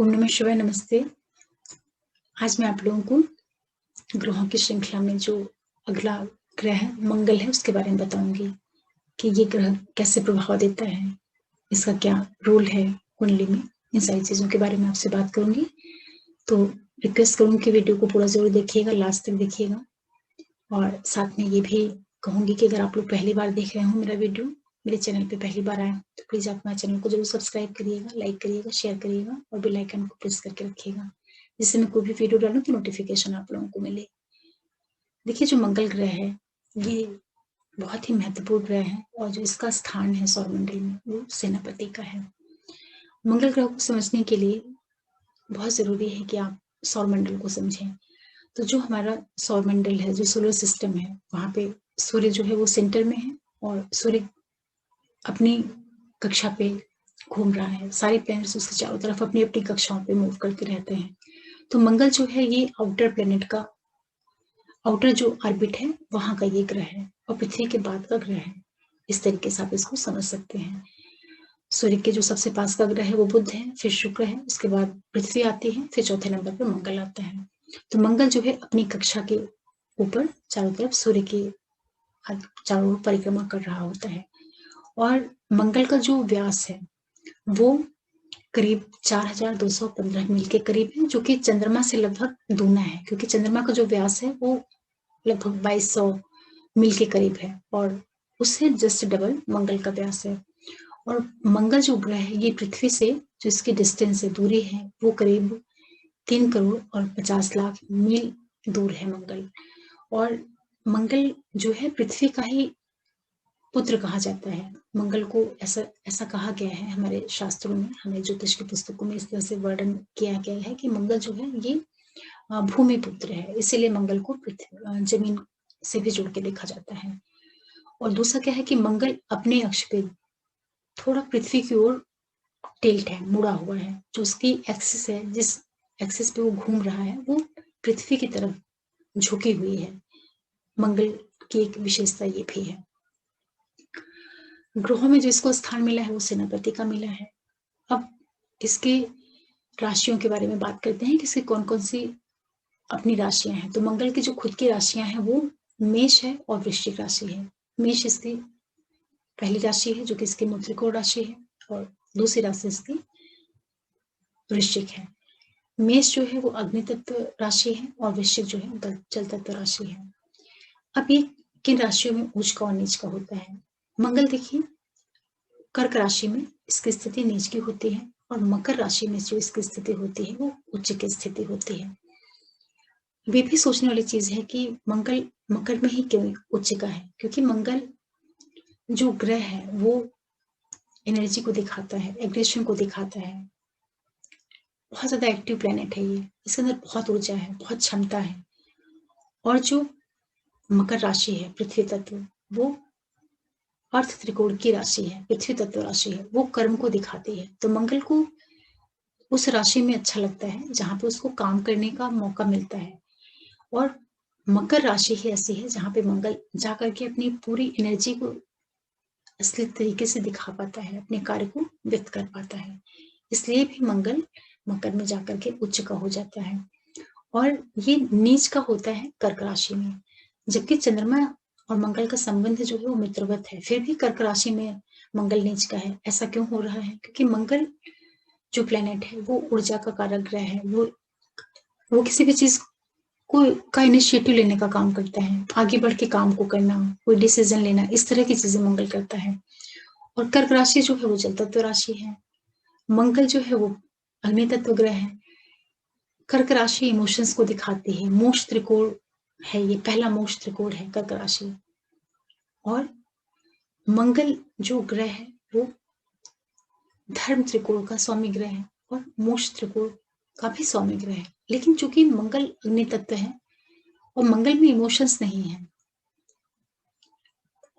ओम नमः शिवाय, नमस्ते। आज मैं आप लोगों को ग्रहों की श्रृंखला में जो अगला ग्रह मंगल है उसके बारे में बताऊंगी कि ये ग्रह कैसे प्रभाव देता है, इसका क्या रोल है कुंडली में। इन सारी चीजों के बारे में आपसे बात करूंगी। तो रिक्वेस्ट करूंगी कि वीडियो को पूरा जरूर देखिएगा, लास्ट तक देखिएगा। और साथ में ये भी कहूंगी कि अगर आप लोग पहली बार देख रहे हो मेरा वीडियो, मेरे चैनल पे पहली बार आए तो प्लीज आप मेरे चैनल को जरूर सब्सक्राइब करिएगा, लाइक करिएगा, शेयर करिएगा और बेल आइकन को प्रेस करके रखिएगा, जिससे मैं कोई भी वीडियो डालूं तो नोटिफिकेशन आप लोगों को मिले। देखिए, जो मंगल ग्रह है ये बहुत ही महत्वपूर्ण ग्रह है और जो इसका स्थान है सौरमंडल में वो सेनापति का है। मंगल ग्रह को समझने के लिए बहुत जरूरी है कि आप सौरमंडल को समझें। तो जो हमारा सौरमंडल है, जो सोलर सिस्टम है, वहां पे सूर्य जो है वो सेंटर में है और सूर्य अपनी कक्षा पे घूम रहा है। सारे प्लैनेट्स उसके चारों तरफ अपनी अपनी कक्षाओं पे मूव करते रहते हैं। तो मंगल जो है ये आउटर प्लेनेट का, आउटर जो ऑर्बिट है वहां का ये ग्रह है और पृथ्वी के बाद का ग्रह है। इस तरीके से आप इसको समझ सकते हैं। सूर्य के जो सबसे पास का ग्रह है वो बुध है, फिर शुक्र है, उसके बाद पृथ्वी आती है, फिर चौथे नंबर पर मंगल आता है। तो मंगल जो है अपनी कक्षा के ऊपर चारों तरफ सूर्य के चारों ओर परिक्रमा कर रहा होता है। और मंगल का जो व्यास है वो करीब 4215 मील के करीब है, जो कि चंद्रमा से लगभग दूना है, क्योंकि चंद्रमा का जो व्यास है वो लगभग 2200 मील के करीब है और उससे जस्ट डबल मंगल का व्यास है। और मंगल जो ग्रह है ये पृथ्वी से जो इसकी डिस्टेंस है, दूरी है, वो करीब 3 करोड़ और 50 लाख मील दूर है मंगल। और मंगल जो है पृथ्वी का ही पुत्र कहा जाता है। मंगल को ऐसा ऐसा कहा गया है हमारे शास्त्रों में, हमारे ज्योतिष की पुस्तकों में इस तरह से वर्णन किया गया है कि मंगल जो है ये भूमि पुत्र है, इसीलिए मंगल को पृथ्वी जमीन से भी जोड़ के देखा जाता है। और दूसरा क्या है कि मंगल अपने अक्ष पे थोड़ा पृथ्वी की ओर टिल्ट है, मुड़ा हुआ है। जो उसकी एक्सिस है, जिस एक्सिस पे वो घूम रहा है वो पृथ्वी की तरफ झुकी हुई है। मंगल की एक विशेषता ये भी है। ग्रहों में जो इसको स्थान मिला है वो सेनापति का मिला है। अब इसके राशियों के बारे में बात करते हैं कि इसकी कौन कौन सी अपनी राशियां हैं। तो मंगल की जो खुद की राशियां हैं वो मेष है और वृश्चिक राशि है। मेष इसकी पहली राशि है जो कि इसकी मूल त्रिकोण राशि है और दूसरी राशि इसकी वृश्चिक है। मेष जो है वो अग्नि तत्व राशि है और वृश्चिक जो है जल तत्व राशि है। अब ये किन राशियों में उच्च का और नीच का होता है। मंगल देखिए, कर्क राशि में इसकी स्थिति नीच की होती है और मकर राशि में जो इसकी स्थिति होती है वो उच्च की स्थिति होती है। वे भी सोचने वाली चीज है कि मंगल मकर में ही क्यों उच्च का है, क्योंकि मंगल जो ग्रह है वो एनर्जी को दिखाता है, एग्रेशन को दिखाता है। बहुत ज्यादा एक्टिव प्लेनेट है ये, इसके अंदर बहुत ऊर्जा है, बहुत क्षमता है। और जो मकर राशि है पृथ्वी तत्व, वो अर्थ त्रिकोण की राशि है, पृथ्वी तत्व राशि है, वो कर्म को दिखाती है। तो मंगल को उस राशि में अच्छा लगता है जहां पे उसको काम करने का मौका मिलता है। और मकर राशि ही ऐसी है जहां पे मंगल जाकर के अपनी पूरी एनर्जी को असली तरीके से दिखा पाता है, अपने कार्य को व्यक्त कर पाता है। इसलिए भी मंगल मकर में जाकर के उच्च का हो जाता है और ये नीच का होता है कर्क राशि में। जबकि चंद्रमा और मंगल का संबंध जो है वो मित्रवत है, फिर भी कर्क राशि में मंगल नीच का है। ऐसा क्यों हो रहा है? क्योंकि मंगल जो प्लेनेट है वो ऊर्जा का कारक ग्रह है। वो किसी भी चीज को का इनिशिएटिव लेने का काम करता है, आगे बढ़ के काम को करना, कोई डिसीजन लेना, इस तरह की चीजें मंगल करता है। और कर्क राशि जो है वो जल तत्व राशि है। मंगल जो है वो अग्नि तत्व ग्रह है। कर्क राशि इमोशंस को दिखाती है, मोक्ष त्रिकोण है, ये पहला मोक्ष त्रिकोण है कर्क राशि। और मंगल जो ग्रह है वो धर्म त्रिकोण का स्वामी ग्रह है और मोक्ष त्रिकोण का भी स्वामी ग्रह है। लेकिन चूंकि मंगल अग्नि तत्व है और मंगल में इमोशंस नहीं है,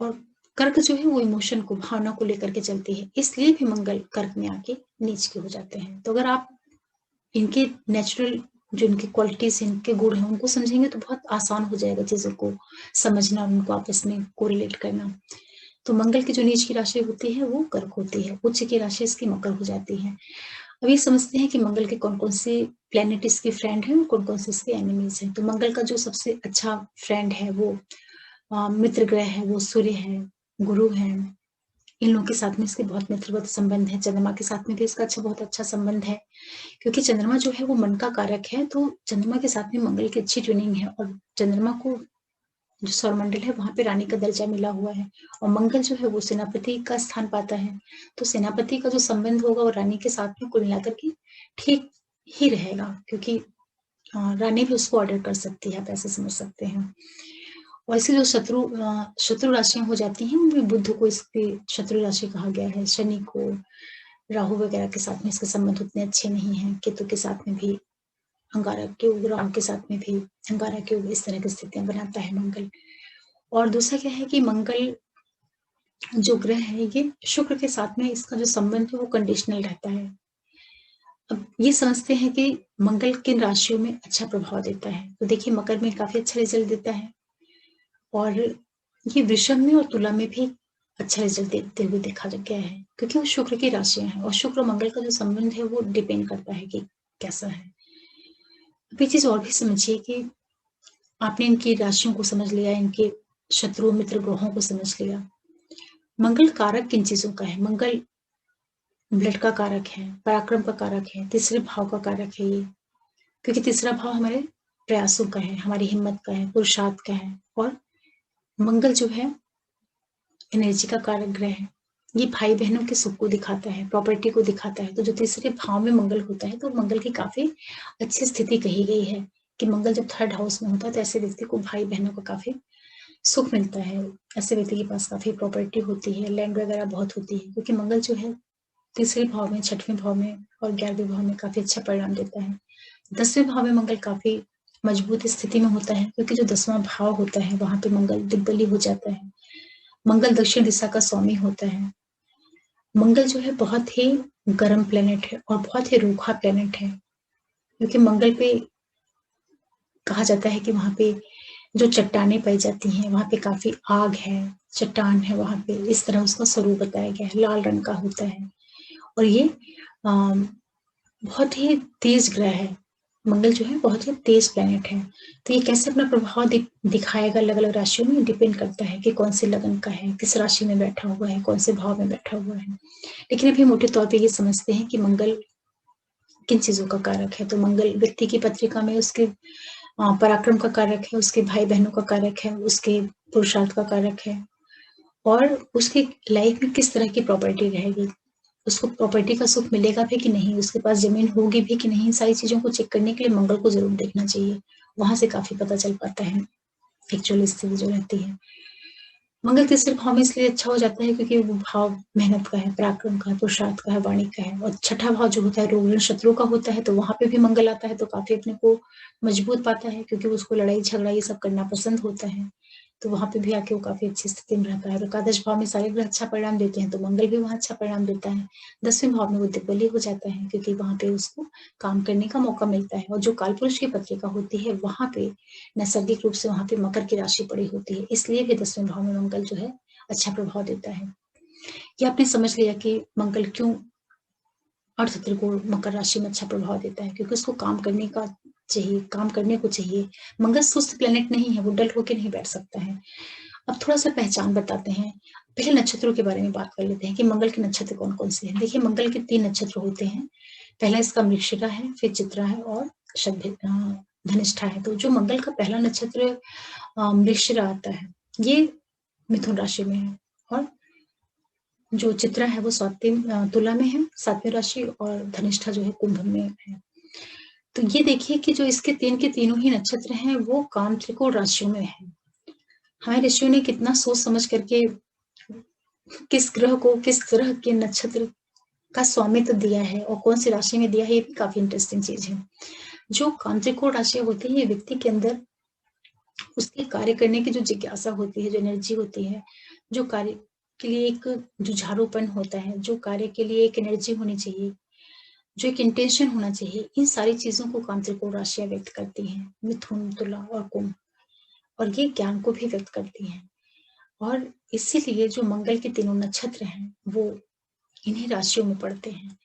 और कर्क जो है वो इमोशन को, भावना को लेकर के चलती है, इसलिए भी मंगल कर्क में आके नीच के हो जाते हैं। तो अगर आप इनके नेचुरल जो इनकी क्वालिटीज, इनके गुण हैं, उनको समझेंगे तो बहुत आसान हो जाएगा चीजों को समझना, उनको आपस में कोरिलेट करना। तो मंगल की जो नीच की राशि होती है वो कर्क होती है, उच्च की राशि इसकी मकर हो जाती है। अब ये समझते हैं कि मंगल के कौन-कौन से प्लैनेट इसके फ्रेंड हैं और कौन-कौन से इसके एनिमीज़ हैं। तो मंगल का जो सबसे अच्छा फ्रेंड है वो मित्र ग्रह है, वो सूर्य है, गुरु हैं। इन लोगों के साथ में इसके बहुत मित्रवत संबंध है। चंद्रमा के साथ में भी इसका बहुत अच्छा संबंध है, क्योंकि चंद्रमा जो है वो मन का कारक है, तो चंद्रमा के साथ में मंगल की अच्छी ट्यूनिंग है और चंद्रमा को जो सौरमंडल है वहाँ पे रानी का दर्जा मिला हुआ है और मंगल जो है वो सेनापति का स्थान पाता है। तो सेनापति का जो संबंध होगा वो रानी के साथ में कुल मिलाकर के ठीक ही रहेगा, क्योंकि रानी भी उसको ऑर्डर कर सकती है, आप ऐसे समझ सकते हैं। और इसकी जो शत्रु राशियाँ हो जाती हैं, उनमें बुध को इसकी शत्रु राशि कहा गया है, शनि को, राहु वगैरह के साथ में इसके संबंध उतने अच्छे नहीं हैं, केतु के साथ में भी अंगारक योग, राहु के साथ में भी अंगारक योग, इस तरह की स्थितियाँ बनाता है मंगल। और दूसरा क्या है कि मंगल जो ग्रह है ये शुक्र के साथ में इसका जो संबंध है वो कंडीशनल रहता है। अब ये समझते हैं कि मंगल किन राशियों में अच्छा प्रभाव देता है, तो देखिए मकर में काफ़ी अच्छा रिज़ल्ट देता है और ये वृषभ में और तुला में भी अच्छा रिज़ल्ट देते हुए देखा गया है, क्योंकि वो शुक्र की राशियाँ हैं और शुक्र और मंगल का जो संबंध है वो डिपेंड करता है कि कैसा है। अब ये चीज़ और भी समझिए कि आपने इनकी राशियों को समझ लिया, इनके शत्रु मित्र ग्रहों को समझ लिया। मंगल कारक किन चीज़ों का है? मंगल ब्लड का कारक है, पराक्रम का कारक है, तीसरे भाव का कारक है ये, क्योंकि तीसरा भाव हमारे प्रयासों का है, हमारी हिम्मत का है, पुरुषार्थ का है और मंगल जो है एनर्जी का कारक ग्रह है। ये भाई-बहनों के सुख को दिखाता है, प्रॉपर्टी को दिखाता है, तो जो तीसरे भाव में मंगल होता है, तो मंगल की काफ़ी अच्छी स्थिति कही गई है कि मंगल जब थर्ड हाउस में होता है, तो ऐसे व्यक्ति को भाई-बहनों को काफ़ी सुख मिलता है। ऐसे व्यक्ति के पास काफ़ी प्रॉपर्टी होती है, लैंड वगैरह बहुत होती है, क्योंकि मंगल जो है तीसरे भाव में, छठवें भाव में और 11वें भाव में काफ़ी अच्छा परिणाम देता है। 10वें भाव में मंगल काफ़ी मजबूत स्थिति में होता है, क्योंकि जो 10वां भाव होता है, वहाँ पे मंगल दिग्बली हो जाता है। मंगल दक्षिण दिशा का स्वामी होता है। मंगल जो है बहुत ही गर्म प्लैनेट है और बहुत ही रूखा प्लैनेट है, क्योंकि मंगल पे कहा जाता है कि वहाँ पे जो चट्टानें पाई जाती हैं, वहाँ पे काफ़ी आग है, चट्टान है वहाँ पे, इस तरह उसका स्वरूप बताया गया है, लाल रंग का होता है और ये बहुत ही तेज ग्रह है। मंगल जो है बहुत ही तेज प्लैनेट है, तो ये कैसे अपना प्रभाव दिखाएगा अलग-अलग राशियों में, डिपेंड करता है कि कौन से लगन का है, किस राशि में बैठा हुआ है, कौन से भाव में बैठा हुआ है। लेकिन अभी मोटे तौर पे ये समझते हैं कि मंगल किन चीज़ों का कारक है, तो मंगल व्यक्ति की पत्रिका में उसके पराक्रम का कारक है, उसके भाई-बहनों का कारक है, उसके पुरुषार्थ का कारक है और उसकी लाइफ में किस तरह की प्रॉपर्टी रहेगी। उसको प्रॉपर्टी का सुख मिलेगा भी कि नहीं, उसके पास ज़मीन होगी भी कि नहीं, इन सारी चीज़ों को चेक करने के लिए मंगल को ज़रूर देखना चाहिए। वहाँ से काफ़ी पता चल पाता है, एक्चुअल स्थिति जो रहती है। मंगल तीसरे भाव में इसलिए अच्छा हो जाता है क्योंकि वो भाव मेहनत का है, पराक्रम का है, पुरुषार्थ का है, वाणी का है और छठा भाव जो होता है रोग ऋण शत्रु का होता है, तो वहाँ पे भी मंगल आता है तो काफ़ी अपने को मजबूत पाता है, क्योंकि उसको लड़ाई-झगड़ा ये सब करना पसंद होता है। तो वहाँ पे भी आके वो काफ़ी अच्छी स्थिति में रहता है और एकादश भाव में सारे ग्रह अच्छा परिणाम देते हैं, तो मंगल भी वहाँ अच्छा परिणाम देता है। 10वें भाव में वो दिग्बली हो जाता है, क्योंकि वहाँ पे उसको काम करने का मौका मिलता है और जो कालपुरुष की पत्रिका होती है, वहाँ पे नैसर्गिक रूप से वहाँ पे मकर की राशि पड़ी होती है, इसलिए भी 10वें भाव में मंगल जो है अच्छा प्रभाव देता है। ये आपने समझ लिया कि मंगल क्यों अर्थशास्त्र को मकर राशि में अच्छा प्रभाव देता है, क्योंकि उसको काम करने का चाहिए, काम करने को चाहिए। मंगल सुस्त प्लैनेट नहीं है, वो डल होके नहीं बैठ सकता है। अब थोड़ा-सा पहचान बताते हैं। पहले नक्षत्रों के बारे में बात कर लेते हैं कि मंगल के नक्षत्र कौन-कौन से हैं। देखिए मंगल के 3 नक्षत्र होते हैं। पहला इसका मृगशिरा है, फिर चित्रा है और धनिष्ठा है। तो जो मंगल का पहला नक्षत्र मृगशिरा आता है, ये मिथुन राशि में है और जो चित्रा है वो तुला में है, 7वीं राशि और धनिष्ठा जो है कुंभ में है। तो ये देखिए कि जो इसके 3 के तीनों ही नक्षत्र हैं, वो काम त्रिकोण राशियों में हैं। हमारे ऋषियों ने कितना सोच समझ करके किस ग्रह को किस तरह के नक्षत्र का स्वामित्व दिया है और कौन सी राशि में दिया है, ये भी काफ़ी इंटरेस्टिंग चीज़ है। जो काम त्रिकोण राशियाँ होती हैं, ये व्यक्ति के अंदर उसके कार्य करने की जो जिज्ञासा होती है, जो एनर्जी होती है, जो कार्य के लिए एक जुझारूपन होता है, जो कार्य के लिए एक एनर्जी होनी चाहिए, जो एक इंटेंशन होना चाहिए, इन सारी चीज़ों को काम त्रिकोण राशियाँ व्यक्त करती हैं, मिथुन, तुला और कुंभ और ये ज्ञान को भी व्यक्त करती हैं। और इसीलिए जो मंगल के तीनों नक्षत्र हैं, वो इन्हीं राशियों में पड़ते हैं।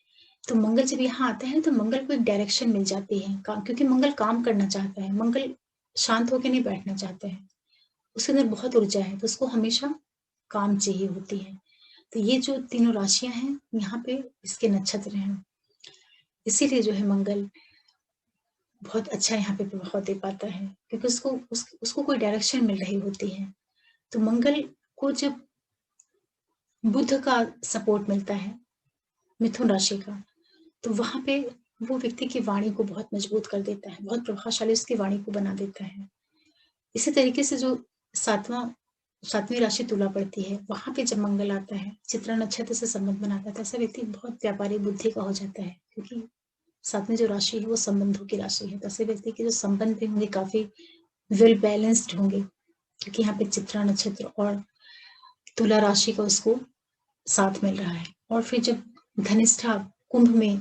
तो मंगल जब यहाँ आता है तो मंगल को एक डायरेक्शन मिल जाती है, क्योंकि मंगल काम करना चाहता है, मंगल शांत होके नहीं बैठना चाहता है, उसके अंदर बहुत ऊर्जा है, तो उसको हमेशा काम चाहिए होती है। तो ये जो तीनों राशियां हैं यहाँ पे इसके नक्षत्र हैं, इसीलिए जो है मंगल बहुत अच्छा यहाँ पे प्रभाव दे पाता है, क्योंकि उसको कोई डायरेक्शन मिल रही होती है। तो मंगल को जब बुध का सपोर्ट मिलता है, मिथुन राशि का, तो वहां पे वो व्यक्ति की वाणी को बहुत मजबूत कर देता है, बहुत प्रभावशाली उसकी वाणी को बना देता है। इसी तरीके से जो सातवीं राशि तुला पड़ती है, वहां पे जब मंगल आता है, चित्रा नक्षत्र से संबंध बनाता है, तो ऐसा व्यक्ति बहुत व्यापारी बुद्धि का हो जाता है, क्योंकि सातवीं जो राशि है वो संबंधों की राशि है, तो ऐसे व्यक्ति के जो संबंध भी होंगे काफी वेल बैलेंस्ड होंगे, क्योंकि यहाँ पे चित्रा नक्षत्र और तुला राशि का उसको साथ मिल रहा है। और फिर जब धनिष्ठा कुंभ में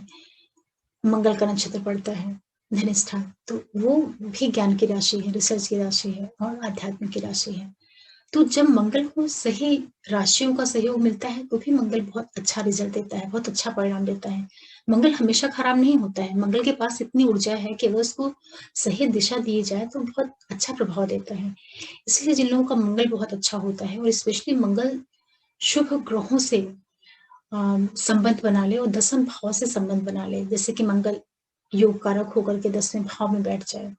मंगल का नक्षत्र पड़ता है, धनिष्ठा, तो वो भी ज्ञान की राशि है, रिसर्च की राशि है और आध्यात्म की राशि है। तो जब मंगल को सही राशियों का सहयोग मिलता है तो भी मंगल बहुत अच्छा रिजल्ट देता है, बहुत अच्छा परिणाम देता है। मंगल हमेशा खराब नहीं होता है, मंगल के पास इतनी ऊर्जा है कि अगर उसको सही दिशा दी जाए तो बहुत अच्छा प्रभाव देता है। इसलिए जिन लोगों का मंगल बहुत अच्छा होता है और स्पेशली मंगल शुभ ग्रहों से संबंध बना ले और दसम भाव से संबंध बना ले, जैसे कि मंगल योग कारक होकर के 10वें भाव में बैठ जाए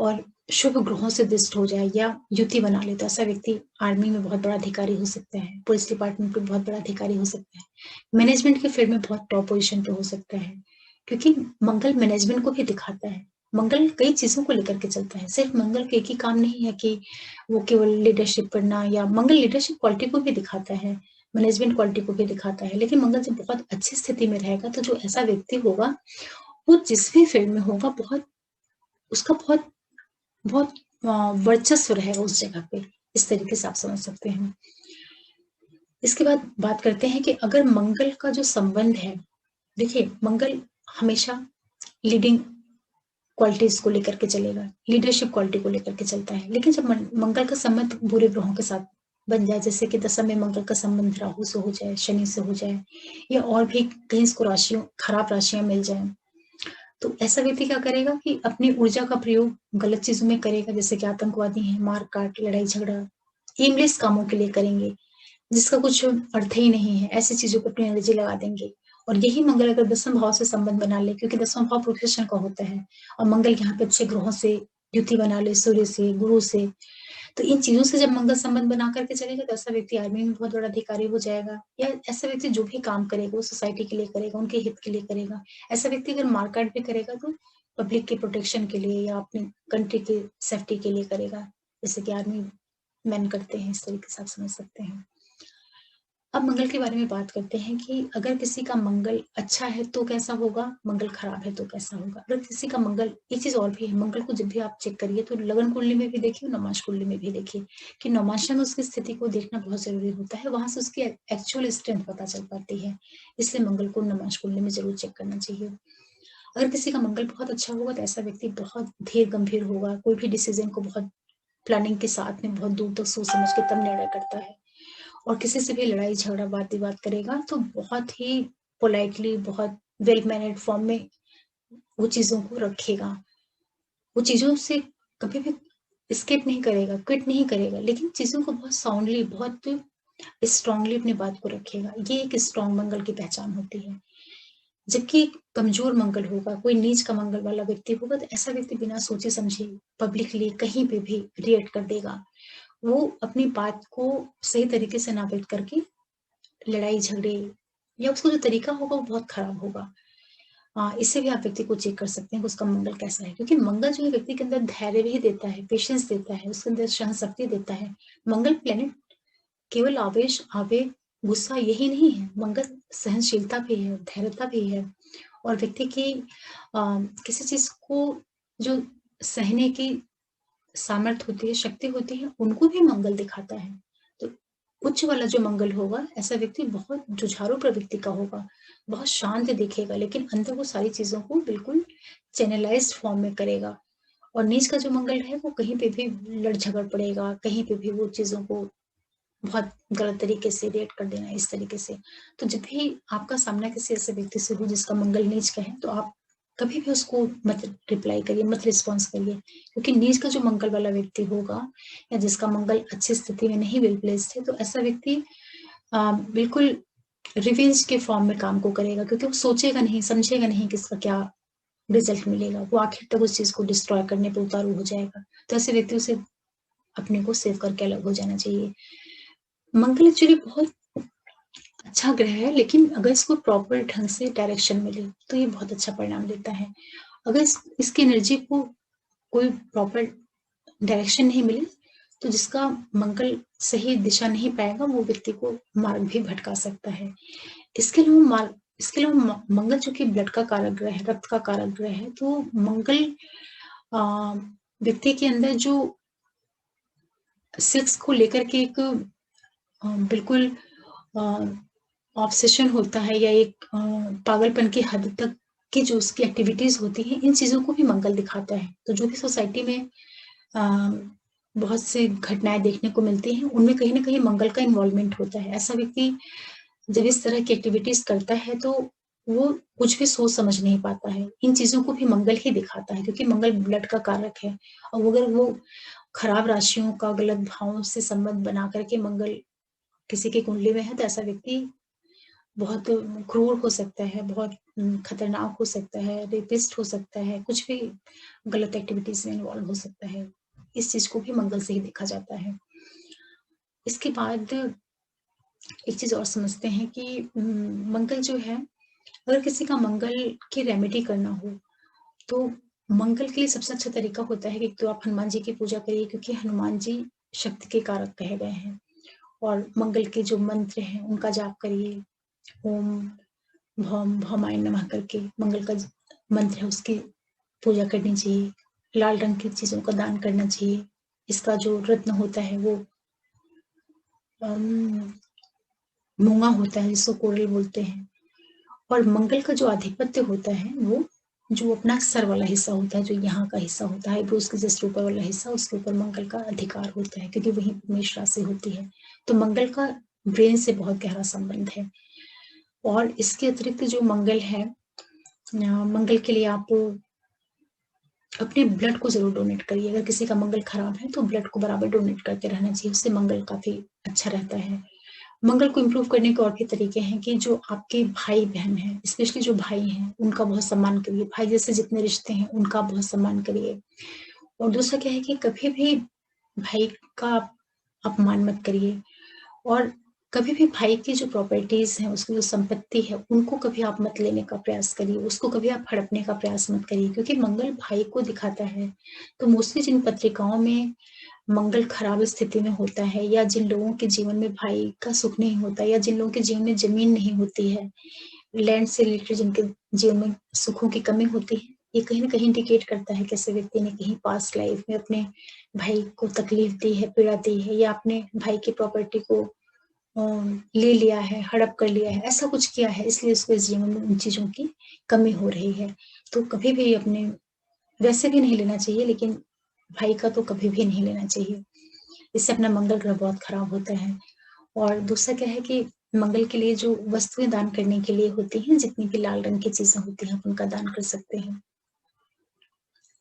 और शुभ ग्रहों से दिष्ट हो जाए या युति बना ले, तो ऐसा व्यक्ति आर्मी में बहुत बड़ा अधिकारी हो सकता है, पुलिस डिपार्टमेंट में बहुत बड़ा अधिकारी हो सकता है, मैनेजमेंट के फील्ड में बहुत टॉप पोजीशन पे हो सकता है, क्योंकि मंगल मैनेजमेंट को भी दिखाता है। मंगल कई चीजों को लेकर के चलता है, सिर्फ मंगल के एक ही काम नहीं है कि वो केवल लीडरशिप करना, या मंगल लीडरशिप क्वालिटी को भी दिखाता है, मैनेजमेंट क्वालिटी को भी दिखाता है, लेकिन मंगल जब बहुत अच्छी स्थिति में रहेगा तो जो ऐसा व्यक्ति होगा वो जिस भी फील्ड में होगा बहुत उसका बहुत बहुत वर्चस्व रहेगा उस जगह पे। इस तरीके से आप समझ सकते हैं। इसके बाद बात करते हैं कि अगर मंगल का जो संबंध है, देखिए मंगल हमेशा लीडिंग क्वालिटीज को लेकर के चलेगा, लीडरशिप क्वालिटी को लेकर के चलता है, लेकिन जब मंगल का संबंध बुरे ग्रहों के साथ बन जाए, जैसे कि दशम में मंगल का संबंध राहु से हो जाए, शनि से हो जाए, या और भी कहीं इसको राशियों खराब राशियां मिल जाए, तो ऐसा व्यक्ति क्या करेगा कि अपनी ऊर्जा का प्रयोग गलत चीजों में करेगा, जैसे कि आतंकवादी हैं, मार काट, लड़ाई झगड़ा, एमलेस कामों के लिए करेंगे जिसका कुछ अर्थ ही नहीं है, ऐसी चीजों पर अपनी एनर्जी लगा देंगे। और यही मंगल अगर दसम भाव से संबंध बना ले, क्योंकि दसवां भाव प्रोफेशन का होता है, और मंगल यहाँ पे अच्छे ग्रहों से युति बना ले, सूर्य से, गुरु से, तो इन चीजों से जब मंगल संबंध बना करके चलेगा तो ऐसा व्यक्ति आर्मी में बहुत बड़ा अधिकारी हो जाएगा, या ऐसा व्यक्ति जो भी काम करेगा वो सोसाइटी के लिए करेगा, उनके हित के लिए करेगा। ऐसा व्यक्ति अगर मारकाट भी करेगा तो पब्लिक के प्रोटेक्शन के लिए या अपनी कंट्री के सेफ्टी के लिए करेगा, जैसे कि आर्मी मैन करते हैं, इस तरीके से आप समझ सकते हैं। अब मंगल के बारे में बात करते हैं कि अगर किसी का मंगल अच्छा है तो कैसा होगा, मंगल खराब है तो कैसा होगा। अगर किसी का मंगल, एक चीज और भी है, मंगल को जब भी आप चेक करिए तो लगन कुंडली में भी देखिए, नौमांश कुंडली में भी देखिए, कि नौमांशा में उसकी स्थिति को देखना बहुत जरूरी होता है, वहां से उसकी एक्चुअल स्ट्रेंथ पता चल पाती है, इसलिए मंगल को नौमांश कुंडली में जरूर चेक करना चाहिए। अगर किसी का मंगल बहुत अच्छा होगा तो ऐसा व्यक्ति बहुत धीर गंभीर होगा, कोई भी डिसीजन को बहुत प्लानिंग के साथ में बहुत दूर तक सोच समझ के तब निर्णय करता है, और किसी से भी लड़ाई झगड़ा वाद विवाद करेगा तो बहुत ही पोलाइटली, बहुत वेल मैनर्ड फॉर्म में वो चीजों को रखेगा, वो चीजों से कभी भी स्किप नहीं करेगा, क्विट नहीं करेगा, लेकिन चीजों को बहुत साउंडली, बहुत स्ट्रांगली अपनी बात को रखेगा। ये एक स्ट्रांग मंगल की पहचान होती है। जबकि कमजोर मंगल होगा, कोई नीच का मंगल वाला व्यक्ति होगा, तो ऐसा व्यक्ति बिना सोचे समझे पब्लिकली कहीं पे भी रिएक्ट कर देगा, वो अपनी बात को सही तरीके से ना व्यक्त करके लड़ाई झगड़े, या उसका जो तरीका होगा वो बहुत खराब होगा। इससे भी आप व्यक्ति को चेक कर सकते हैं कि उसका मंगल कैसा है, क्योंकि मंगल जो है व्यक्ति के अंदर धैर्य भी देता है, पेशेंस देता है, उसके अंदर सहन शक्ति देता है। मंगल प्लेनेट केवल आवेश, आवेग, गुस्सा यही नहीं है, मंगल सहनशीलता भी है, धैर्यता भी है, और व्यक्ति की किसी चीज को जो सहने की सामर्थ्य होती है, शक्ति होती है, उनको भी मंगल दिखाता है। तो उच्च वाला जो मंगल होगा, ऐसा व्यक्ति बहुत जुझारू प्रवृत्ति का होगा, बहुत शांत दिखेगा, लेकिन अंदर वो सारी चीजों को बिल्कुल चैनलाइज्ड फॉर्म में करेगा। और नीच का जो मंगल है वो कहीं पे भी लड़ झगड़ पड़ेगा, कहीं पे भी वो चीजों को बहुत गलत तरीके से रिएक्ट कर देना इस तरीके से। तो जब भी आपका सामना किसी ऐसे व्यक्ति से हो जिसका मंगल नीच का है, तो आप कभी भी उसको मत रिप्लाई करिए, मत रिस्पॉन्स करिए, क्योंकि नीच का जो मंगल वाला व्यक्ति होगा या जिसका मंगल अच्छी स्थिति में नहीं वेल प्लेस्ड है, तो ऐसा व्यक्ति बिल्कुल रिवेंज के फॉर्म में काम को करेगा, क्योंकि वो सोचेगा नहीं, समझेगा नहीं कि इसका क्या रिजल्ट मिलेगा। वो आखिर तक उस चीज़ को डिस्ट्रॉय करने पे उतारू हो जाएगा। तो ऐसे व्यक्तियों से अपने को सेव करके अलग हो जाना चाहिए। मंगल एक्चुअली बहुत अच्छा ग्रह है, लेकिन अगर इसको प्रॉपर ढंग से डायरेक्शन मिले, तो ये बहुत अच्छा परिणाम देता है। अगर इसकी एनर्जी को कोई प्रॉपर डायरेक्शन नहीं मिले, तो जिसका मंगल सही दिशा नहीं पाएगा, वो व्यक्ति को मार्ग भी भटका सकता है। इसके अलावा मंगल चूँकि ब्लड का कारक ग्रह है, रक्त का कारक ग्रह है, तो मंगल अ, व्यक्ति के अंदर जो सेक्स को लेकर के एक बिल्कुल अ, ऑब्सेशन होता है, या एक पागलपन की हद तक की जो उसकी एक्टिविटीज़ होती हैं, इन चीज़ों को भी मंगल दिखाता है। तो जो भी सोसाइटी में अ, बहुत सी घटनाएँ देखने को मिलती हैं, उनमें कहीं न कहीं मंगल का इन्वॉल्वमेंट होता है। ऐसा व्यक्ति जब इस तरह की एक्टिविटीज़ करता है, तो वो कुछ भी सोच समझ नहीं पाता है। इन चीज़ों को भी मंगल ही दिखाता है, क्योंकि मंगल ब्लड का कारक है, और अगर वो खराब राशियों का गलत भावों से संबंध बना करके मंगल किसी की कुंडली में है, तो ऐसा व्यक्ति बहुत क्रूर हो सकता है, बहुत खतरनाक हो सकता है, रेपिस्ट हो सकता है, कुछ भी गलत एक्टिविटीज़ में इन्वॉल्व हो सकता है। इस चीज़ को भी मंगल से ही देखा जाता है। इसके बाद एक चीज़ और समझते हैं कि मंगल जो है, अगर किसी का मंगल की रेमेडी करना हो, तो मंगल के लिए सबसे अच्छा तरीका होता है कि एक तो आप हनुमान जी की पूजा करिए, क्योंकि हनुमान जी शक्ति के कारक कहे गए हैं, और मंगल के जो मंत्र हैं, उनका जाप करिए। ओम भौम भौमाय नमः करके मंगल का मंत्र है, उसकी पूजा करनी चाहिए। लाल रंग की चीज़ों का दान करना चाहिए। इसका जो रत्न होता है, वो मूंगा होता है, जिसको कोरल बोलते हैं। और मंगल का जो आधिपत्य होता है, वो जो अपना सर वाला हिस्सा होता है, जो यहाँ का हिस्सा होता है, ब्रूस के जस्ट ऊपर वाला हिस्सा, उसके ऊपर मंगल का अधिकार होता है, क्योंकि वही मेष राशि होती है। तो मंगल का ब्रेन से बहुत गहरा संबंध है। और इसके अतिरिक्त जो मंगल है, मंगल के लिए आप अपने ब्लड को ज़रूर डोनेट करिए। अगर किसी का मंगल खराब है, तो ब्लड को बराबर डोनेट करते रहना चाहिए, उससे मंगल काफ़ी अच्छा रहता है। मंगल को इम्प्रूव करने के और भी तरीके हैं कि जो आपके भाई-बहन हैं, स्पेशली जो भाई हैं, उनका बहुत सम्मान करिए। भाई जैसे जितने रिश्ते हैं, उनका बहुत सम्मान करिए। और दूसरा क्या है कि कभी भी भाई का अपमान मत करिए, और कभी भी भाई की जो प्रॉपर्टीज़ हैं, उसकी जो संपत्ति है, उनको कभी आप मत लेने का प्रयास करिए, उसको कभी आप हड़पने का प्रयास मत करिए, क्योंकि मंगल भाई को दिखाता है। तो मोस्टली जिन पत्रिकाओं में मंगल खराब स्थिति में होता है, या जिन लोगों के जीवन में भाई का सुख नहीं होता, या जिन लोगों के जीवन में ज़मीन नहीं होती है, लैंड से रिलेटेड जिनके जीवन में सुखों की कमी होती है, ये कहीं न कहीं इंडिकेट करता है कि ऐसे व्यक्ति ने कहीं पास्ट लाइफ में अपने भाई को तकलीफ दी है, पीड़ा दी है, या अपने भाई की प्रॉपर्टी को अ, ले लिया है, हड़प कर लिया है, ऐसा कुछ किया है, इसलिए उसको इस जीवन में उन चीज़ों की कमी हो रही है। तो कभी भी अपने वैसे भी नहीं लेना चाहिए, लेकिन भाई का तो कभी भी नहीं लेना चाहिए। इससे अपना मंगल ग्रह बहुत खराब होता है। और दूसरा क्या है कि मंगल के लिए जो वस्तुएँ दान करने के लिए होती हैं, जितनी भी लाल रंग की चीज़ें होती हैं, आप उनका दान कर सकते हैं।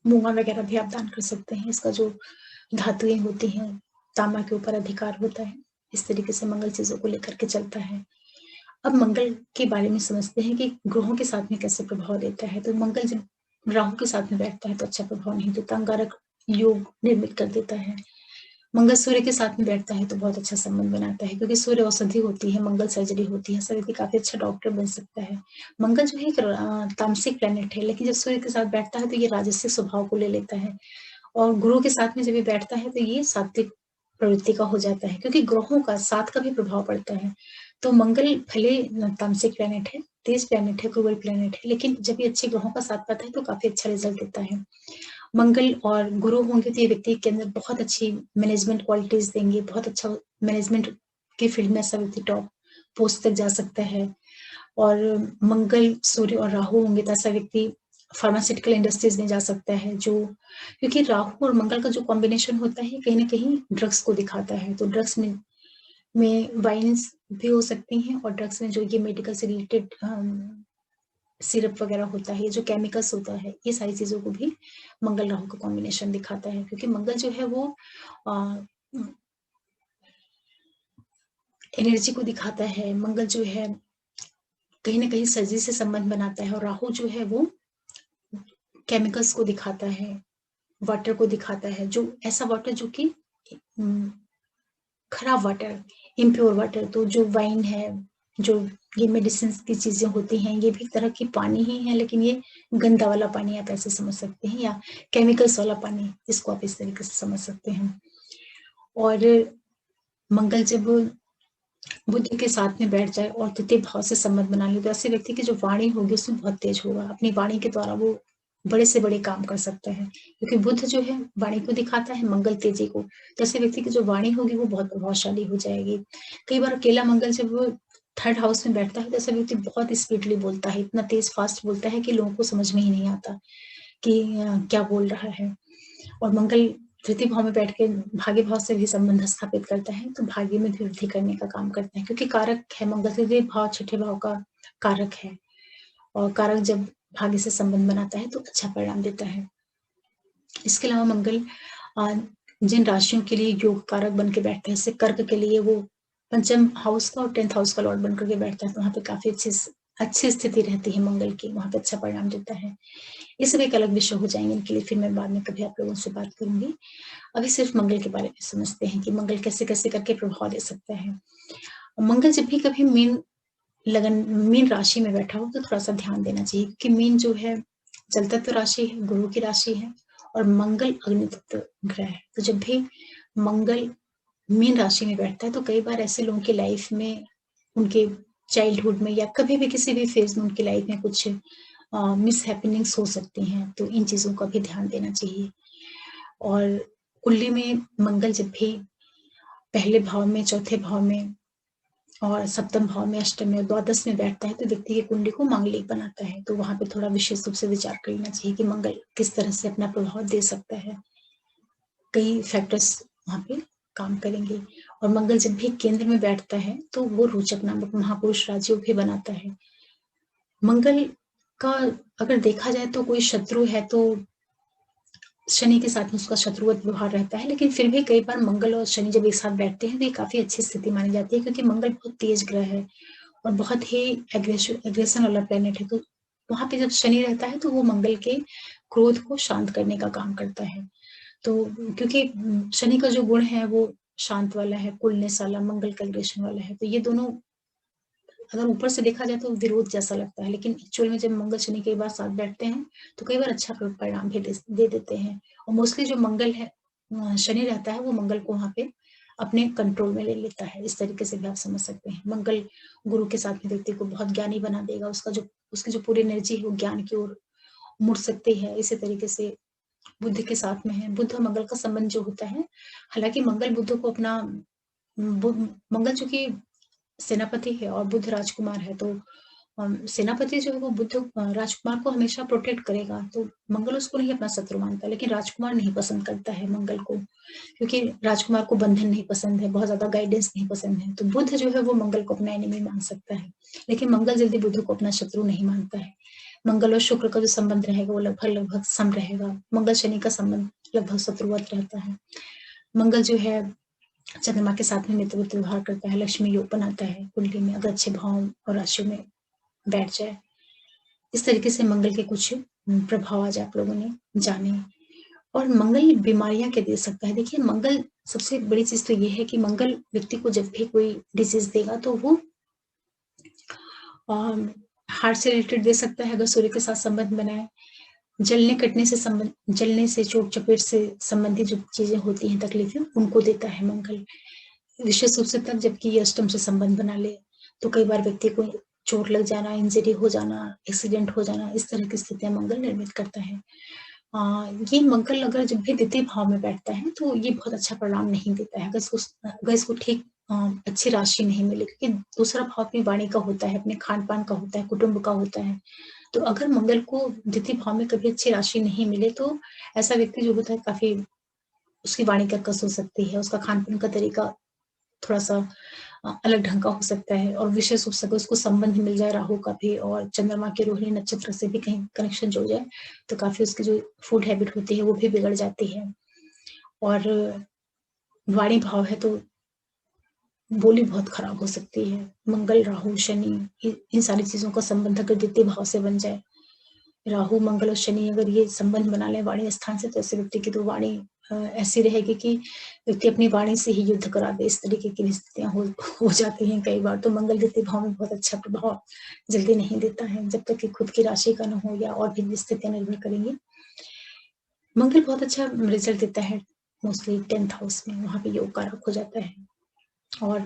मूंगा वगैरह भी आप दान कर सकते हैं। इसका जो धातुएँ होती हैं, तांबा के ऊपर अधिकार होता है। इस तरीके से मंगल चीज़ों को लेकर के चलता है। अब मंगल के बारे में समझते हैं कि ग्रहों के साथ में कैसे प्रभाव देता है। तो मंगल जब राहु के साथ में बैठता है, तो अच्छा प्रभाव नहीं देता, अंगारक योग निर्मित कर देता है। मंगल सूर्य के साथ में बैठता है, तो बहुत अच्छा संबंध बनाता है, क्योंकि सूर्य औषधि होती है, मंगल सर्जरी होती है, ऐसा व्यक्ति काफ़ी अच्छा डॉक्टर बन सकता है। मंगल जो है एक तामसिक प्लैनेट है, लेकिन जब सूर्य के साथ बैठता है, तो ये राजसिक स्वभाव को ले लेता है। और गुरु के साथ में जब ये बैठता है, तो ये सात्विक प्रवृत्ति का हो जाता है, क्योंकि ग्रहों का साथ का भी प्रभाव पड़ता है। तो मंगल भले तामसिक प्लैनेट है, तेज प्लैनेट है, क्रूअल प्लैनेट है, लेकिन जब ये अच्छे ग्रहों का साथ पाता है, तो काफ़ी अच्छा रिज़ल्ट देता है। मंगल और गुरु होंगे, तो ये व्यक्ति के अंदर बहुत अच्छी मैनेजमेंट क्वालिटीज़ देंगे, बहुत अच्छा मैनेजमेंट की फील्ड में ऐसा व्यक्ति टॉप पोस्ट तक जा सकता है। और मंगल, सूर्य और राहु होंगे, तो ऐसा व्यक्ति फार्मास्यूटिकल इंडस्ट्रीज़ में जा सकता है, जो क्योंकि राहु और मंगल का जो कॉम्बिनेशन होता है, कहीं न कहीं ड्रग्स को दिखाता है। तो ड्रग्स में में वाइन्स भी हो सकती हैं, और ड्रग्स में जो ये मेडिकल से रिलेटेड सिरप वगैरह होता है, जो केमिकल्स होता है, ये सारी चीज़ों को भी मंगल राहु का कॉम्बिनेशन दिखाता है। क्योंकि मंगल जो है वो एनर्जी को दिखाता है। मंगल जो है कहीं न कहीं सर्जरी से संबंध बनाता है, और राहु जो है वो केमिकल्स को दिखाता है, वाटर को दिखाता है, जो ऐसा वाटर जो कि खराब वाटर, इम्प्योर वाटर। तो जो वाइन है, जो ये मेडिसिन की चीजें होती हैं, ये भी एक तरह की पानी ही है, लेकिन ये गंदा वाला पानी आप ऐसे समझ सकते हैं, या केमिकल्स वाला पानी, इसको आप इस तरीके से समझ सकते हैं। और मंगल जब बुद्ध के साथ में बैठ जाए और तृतीय भाव से संबंध बना ले, तो ऐसे व्यक्ति की जो वाणी होगी उसमें बहुत तेज होगा। अपनी वाणी के द्वारा वो बड़े से बड़े काम कर सकता है, क्योंकि बुद्ध जो है वाणी को दिखाता है, मंगल तेजी को। तो ऐसे व्यक्ति की जो वाणी होगी वो बहुत प्रभावशाली हो जाएगी। कई बार अकेला मंगल जब वो थर्ड हाउस में बैठता है, तो ऐसा व्यक्ति बहुत स्पीडली बोलता है, इतना तेज फास्ट बोलता है कि लोगों को समझ में ही नहीं आता कि क्या बोल रहा है। और मंगल तृतीय भाव में बैठ के भाग्य भाव से भी संबंध स्थापित करता है, तो भाग्य में भी वृद्धि करने का काम करता है, क्योंकि कारक है मंगल। तृतीय भाव छठे भाव का कारक है, और कारक जब भाग्य से संबंध बनाता है तो अच्छा परिणाम देता है। इसके अलावा मंगल जिन राशियों के लिए योग कारक बन के बैठता है, जैसे कर्क के लिए वो पंचम हाउस का और 10th हाउस का लॉर्ड बनकर के बैठता है, तो वहां पे काफी अच्छी स्थिति रहती है मंगल की, वहां पे अच्छा परिणाम देता है। ये सब एक अलग विषय हो जाएंगे, इनके लिए फिर मैं बाद में कभी आप लोगों से बात करूंगी। अभी सिर्फ मंगल के बारे में समझते हैं कि मंगल कैसे कैसे करके प्रभाव दे सकता है। मंगल जब भी कभी मीन राशि में बैठा हो तो थोड़ा सा ध्यान देना चाहिए, क्योंकि मीन जो है जल तत्व राशि है, गुरु की राशि है, और मंगल अग्नि तत्व ग्रह है। तो जब भी मंगल मीन राशि में बैठता है, तो कई बार ऐसे लोगों की लाइफ में, उनके चाइल्डहुड में या कभी भी किसी भी फेज में उनकी लाइफ में कुछ मिस हैपनिंग्स हो सकती हैं, तो इन चीजों का भी ध्यान देना चाहिए। और कुंडली में मंगल जब भी पहले भाव में, चौथे भाव में और सप्तम भाव में, अष्टम में, द्वादश में बैठता है, तो व्यक्ति की कुंडली को मांगलिक बनाता है। तो वहां पे थोड़ा विशेष रूप से विचार कर लेना चाहिए कि मंगल किस तरह से अपना प्रभाव दे सकता है। कई फैक्टर्स वहां पे काम करेंगे। और मंगल जब भी केंद्र में बैठता है तो वो रोचक नामक महापुरुष राजयोग भी बनाता है। मंगल का अगर देखा जाए तो कोई शत्रु है तो शनि के साथ में उसका शत्रुवत व्यवहार रहता है, लेकिन फिर भी कई बार मंगल और शनि जब एक साथ बैठते हैं तो ये काफी अच्छी स्थिति मानी जाती है, क्योंकि मंगल बहुत तेज ग्रह है और बहुत ही एग्रेशन वाला प्लेनेट है। तो वहां पे जब शनि रहता है तो वो मंगल के क्रोध को शांत करने का काम करता है। तो क्योंकि शनि का जो गुण है वो शांत वाला है, कुलनेस वाला, मंगल का एग्रेशन वाला है, तो ये दोनों अगर ऊपर से देखा जाए तो विरोध जैसा लगता है, लेकिन एक्चुअल में जब मंगल शनि कई बार साथ बैठते हैं तो कई बार अच्छा परिणाम भी दे देते हैं। और मोस्टली जो मंगल है, शनि रहता है, वो मंगल को वहां पे अपने कंट्रोल में ले लेता है। इस तरीके से भी आप समझ सकते हैं। मंगल गुरु के साथ में व्यक्ति को बहुत ज्ञानी बना देगा, उसकी जो पूरी एनर्जी है वो ज्ञान की ओर मुड़ सकती है। इसी तरीके से बुद्ध के साथ में है, बुद्ध और मंगल का संबंध जो होता है, हालांकि मंगल बुद्ध को अपना मंगल चूंकि सेनापति है और बुद्ध राजकुमार है, तो सेनापति जो है वो बुद्ध राजकुमार को हमेशा प्रोटेक्ट करेगा, तो मंगल उसको नहीं अपना शत्रु मानता। लेकिन राजकुमार नहीं पसंद करता है मंगल को, क्योंकि राजकुमार को बंधन नहीं पसंद है, बहुत ज्यादा गाइडेंस नहीं पसंद है। तो बुद्ध जो है वो मंगल को अपना एनिमी मान सकता है, लेकिन मंगल जल्दी बुद्ध को अपना शत्रु नहीं मानता है। मंगल और शुक्र का जो संबंध रहेगा वो लगभग लगभग सम रहेगा। मंगल शनि का संबंध लगभग शत्रुवत रहता है। मंगल जो है चंद्रमा के साथ में मित्रवत व्यवहार करता है, लक्ष्मी योग बनाता है कुंडली में, अगर अच्छे भाव और राशियों में बैठ जाए। इस तरीके से मंगल के कुछ प्रभाव आज आप लोगों ने जाने। और मंगल बीमारियां क्या दे सकता है? देखिए, मंगल सबसे बड़ी चीज तो ये है कि मंगल व्यक्ति को जब भी कोई डिजीज देगा तो वो हार्ट से रिलेटेड दे सकता है, अगर सूर्य के साथ संबंध बनाए। जलने से, चोट चपेट से संबंधित जो चीजें होती हैं, तकलीफें, उनको देता है मंगल। विशेष रूप से तब जबकि ये अष्टम से संबंध बना ले, तो कई बार व्यक्ति को चोट लग जाना, इंजरी हो जाना, एक्सीडेंट हो जाना, इस तरह की स्थितियां मंगल निर्मित करता है। ये मंगल अगर जब भी द्वितीय भाव में बैठता है तो ये बहुत अच्छा परिणाम नहीं देता है, अगर इसको ठीक अच्छी राशि नहीं मिले, क्योंकि दूसरा भाव अपनी वाणी का होता है, अपने खान पान का होता है, कुटुंब का होता है। तो अगर मंगल को द्वितीय भाव में कभी अच्छी राशि नहीं मिले तो ऐसा व्यक्ति जो होता है काफी, उसकी वाणी कर्कश हो सकती है, उसका खान पान का तरीका थोड़ा-सा अलग ढंग का हो सकता है और विशेष रूप से अगर उसको संबंध मिल जाए राहु का भी और चंद्रमा के रोहिणी नक्षत्र से भी कहीं कनेक्शन जुड़ जाए, तो काफ़ी उसकी जो फूड हैबिट होती है वो भी बिगड़ जाती है। और वाणी भाव है तो बोली बहुत खराब हो सकती है। मंगल, राहु, शनि इन सारी चीज़ों का संबंध अगर द्वितीय भाव से बन जाए, राहु, मंगल और शनि अगर ये संबंध बना लें वाणी स्थान से, तो ऐसे व्यक्ति की तो वाणी ऐसी रहेगी कि व्यक्ति अपनी वाणी से ही युद्ध करा दे, इस तरीके की भी स्थितियाँ हो जाती हैं कई बार। तो मंगल द्वितीय भाव में बहुत अच्छा प्रभाव जल्दी नहीं देता है, जब तक कि खुद की राशि का ना हो या और भी स्थितियाँ निर्भर करेंगी। मंगल बहुत अच्छा रिज़ल्ट देता है मोस्टली 10th हाउस में, वहाँ पे योग कारक हो जाता है और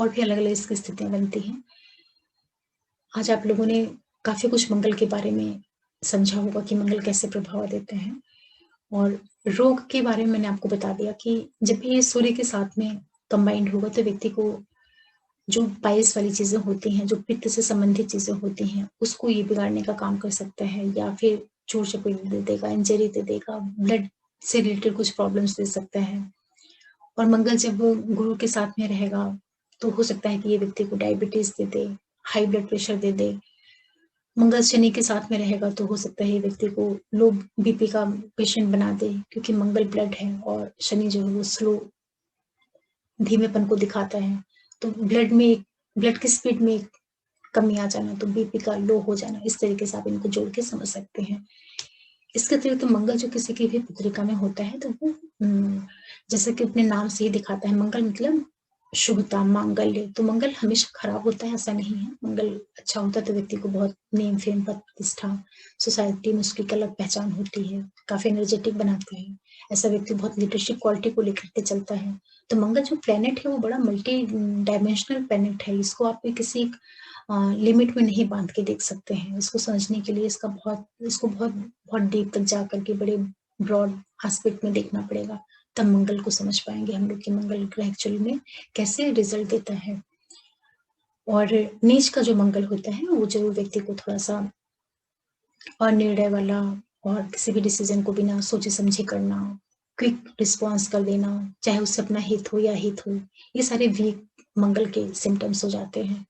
भी अलग-अलग इसकी स्थितियाँ बनती हैं। आज आप लोगों ने काफ़ी कुछ मंगल के बारे में समझा होगा कि मंगल कैसे प्रभाव देते हैं और रोग के बारे में मैंने आपको बता दिया कि जब भी ये सूर्य के साथ में कंबाइंड होगा तो व्यक्ति को जो पाइल्स वाली चीज़ें होती हैं, जो पित्त से संबंधित चीज़ें होती हैं, उसको ये बिगाड़ने का काम कर सकता है या फिर चोट-चपेट दे देगा, इंजरी दे देगा, ब्लड से रिलेटेड कुछ प्रॉब्लम्स दे सकता है। और मंगल जब गुरु के साथ में रहेगा, तो हो सकता है कि ये व्यक्ति को डायबिटीज़ दे दे, हाई ब्लड प्रेशर दे दे। मंगल शनि के साथ में रहेगा तो हो सकता है ये व्यक्ति को लो बीपी का पेशेंट बना दे क्योंकि मंगल ब्लड है और शनि जो है वो स्लो धीमेपन को दिखाता है। तो ब्लड की स्पीड में कमी आ जाना, तो बीपी का लो हो जाना, इस तरीके से आप इनको जोड़ के समझ सकते हैं। इसके अतिरिक्त तो मंगल जो किसी की भी पत्रिका में होता है तो वो जैसे कि अपने नाम से ही दिखाता है मंगल मतलब शुभता, मांगल्य। तो मंगल हमेशा खराब होता है ऐसा नहीं है। मंगल अच्छा होता है तो व्यक्ति को बहुत नेम, फेम, पद, प्रतिष्ठा, सोसाइटी में उसकी एक अलग पहचान होती है, काफ़ी एनर्जेटिक बनाता है। ऐसा व्यक्ति बहुत लीडरशिप क्वालिटी को लेकर के चलता है। तो मंगल जो प्लैनेट है वो बड़ा मल्टी डायमेंशनल प्लैनेट है। इसको आप किसी लिमिट में नहीं बांध के देख सकते हैं। इसको समझने के लिए इसको बहुत बहुत डीप तक जा करके बड़े ब्रॉड एस्पेक्ट में देखना पड़ेगा, तब मंगल को समझ पाएँगे हम लोग कि मंगल ग्रह एक्चुअली में कैसे रिज़ल्ट देता है। और नीच का जो मंगल होता है, वो ज़रूर व्यक्ति को थोड़ा-सा अनिर्णय वाला और किसी भी डिसीज़न को बिना सोचे-समझे करना, क्विक रिस्पॉन्स कर देना, चाहे उससे अपना हित हो या हित हो, ये सारे वीक मंगल के सिम्पटम्स हो जाते हैं।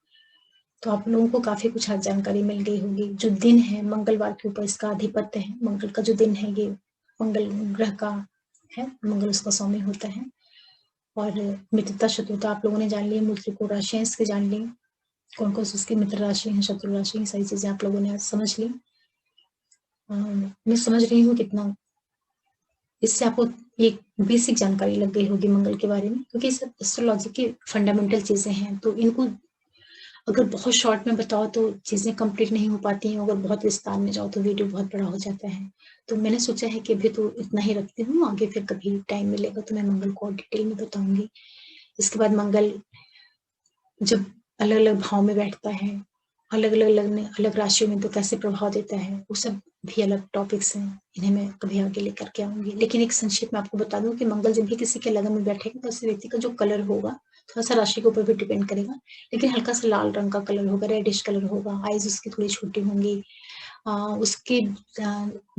तो आप लोगों को काफ़ी कुछ आज जानकारी मिल गई होगी। जो दिन है मंगलवार के ऊपर इसका आधिपत्य है, मंगल का जो दिन है ये मंगल ग्रह का है, मंगल उसका स्वामी होता है। और मित्रता, शत्रुता आप लोगों ने जान ली, मूल त्रिकोण राशियाँ इसकी जान ली, कौन-कौन सी उसकी मित्र राशि है, शत्रु राशि, ये सारी चीज़ें आप लोगों ने आज समझ ली। मैं समझ रही हूँ कितना इससे आपको एक बेसिक जानकारी लग गई होगी मंगल के बारे में क्योंकि ये सब एस्ट्रोलॉजी की फंडामेंटल चीज़ें हैं, तो इनको अगर बहुत शॉर्ट में बताओ तो चीज़ें कंप्लीट नहीं हो पाती हैं, अगर बहुत विस्तार में जाओ तो वीडियो बहुत बड़ा हो जाता है। तो मैंने सोचा है कि अभी तो इतना ही रखती हूँ, आगे फिर कभी टाइम मिलेगा तो मैं मंगल को और डिटेल में बताऊँगी। इसके बाद मंगल जब अलग-अलग भाव में बैठता है, अलग-अलग लगने अलग राशियों में तो कैसे प्रभाव देता है, वो सब भी अलग टॉपिक्स हैं, इन्हें मैं कभी आगे लेकर के आऊँगी। लेकिन एक संक्षेप में आपको बता दूँ कि मंगल जब भी किसी के लगन में बैठेगा तो उस व्यक्ति का जो कलर होगा, थोड़ा-सा राशि के ऊपर भी डिपेंड करेगा, लेकिन हल्का-सा लाल रंग का कलर होगा, रेडिश कलर होगा, आइज़ उसकी थोड़ी छोटी होंगी। उसके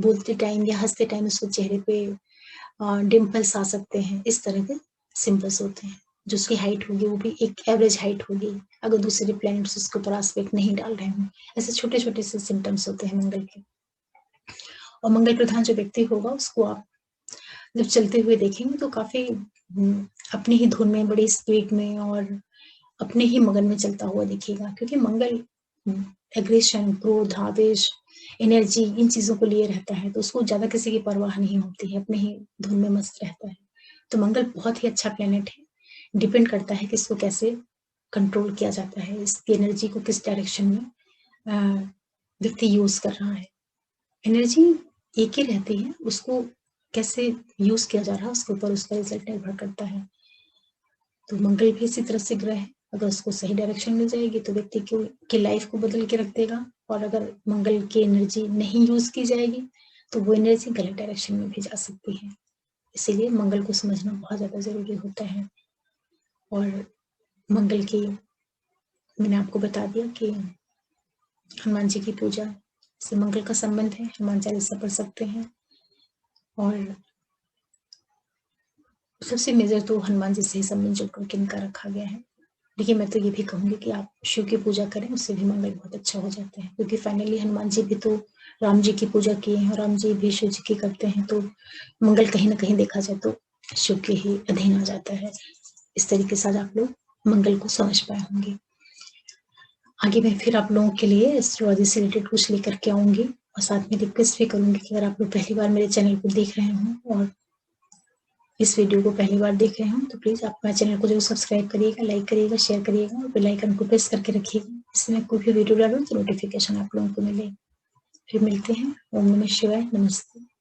बोलते टाइम या हँसते टाइम उसके चेहरे पे डिम्पल्स आ सकते हैं, इस तरह के सिम्पल्स होते हैं। जो उसकी हाइट होगी वो भी एक एवरेज हाइट होगी, अगर दूसरे प्लैनेट्स उसके ऊपर एस्पेक्ट नहीं डाल रहे हों। ऐसे छोटे-छोटे से सिम्पटम्स होते हैं मंगल के। और मंगल प्रधान जो व्यक्ति होगा उसको आप जब चलते हुए देखेंगे तो काफ़ी अपनी ही धुन में, बड़ी स्पीड में और अपने ही मगन में चलता हुआ दिखेगा क्योंकि मंगल एग्रेशन, क्रोध, आवेश, एनर्जी इन चीज़ों को लिए रहता है, तो उसको ज़्यादा किसी की परवाह नहीं होती है, अपने ही धुन में मस्त रहता है। तो मंगल बहुत ही अच्छा प्लैनेट है, डिपेंड करता है कि इसको कैसे कंट्रोल किया जाता है, इसकी एनर्जी को किस डायरेक्शन में अ, व्यक्ति यूज़ कर रहा है। एनर्जी एक ही रहती है, उसको कैसे यूज़ किया जा रहा है, उसके ऊपर उसका रिज़ल्ट निर्भर करता है। तो मंगल भी इसी तरह से ग्रह है, अगर उसको सही डायरेक्शन मिल जाएगी तो व्यक्ति की लाइफ को बदल के रख देगा और अगर मंगल की एनर्जी नहीं यूज़ की जाएगी, तो वो एनर्जी गलत डायरेक्शन में भी जा सकती है। इसीलिए मंगल को समझना बहुत ज़्यादा ज़रूरी होता है और मंगल की मैंने आपको बता दिया कि हनुमान जी की पूजा से मंगल का संबंध है, हनुमान चालीसा पढ़ सकते हैं और सबसे मेजर तो हनुमान जी से ही संबंध जोड़ करके इनका रखा गया है। देखिए, मैं तो ये भी कहूँगी कि आप शिव की पूजा करें, उससे भी मंगल बहुत अच्छा हो जाता है, क्योंकि फाइनली हनुमान जी भी तो राम जी की पूजा किए हैं और राम जी भी शिव जी की करते हैं, तो मंगल कहीं न कहीं देखा जाए तो शिव के ही अधीन आ जाता है। इस तरीके से आज आप लोग मंगल को समझ पाए होंगे। आगे मैं फिर आप लोगों के लिए एस्ट्रोलॉजी से रिलेटेड कुछ लेकर के आऊँगी और साथ में रिक्वेस्ट भी करूँगी कि अगर आप लोग पहली बार मेरे चैनल को देख रहे हों और इस वीडियो को पहली बार देख रहे हों, तो प्लीज़ आप मेरे चैनल को ज़रूर सब्सक्राइब करिएगा, लाइक करिएगा, शेयर करिएगा और बेल आइकन को प्रेस करके रखिएगा, जिससे मैं कोई भी वीडियो डालूँ तो नोटिफिकेशन आप लोगों को मिले। फिर मिलते हैं। ओम नमः शिवाय। नमस्ते।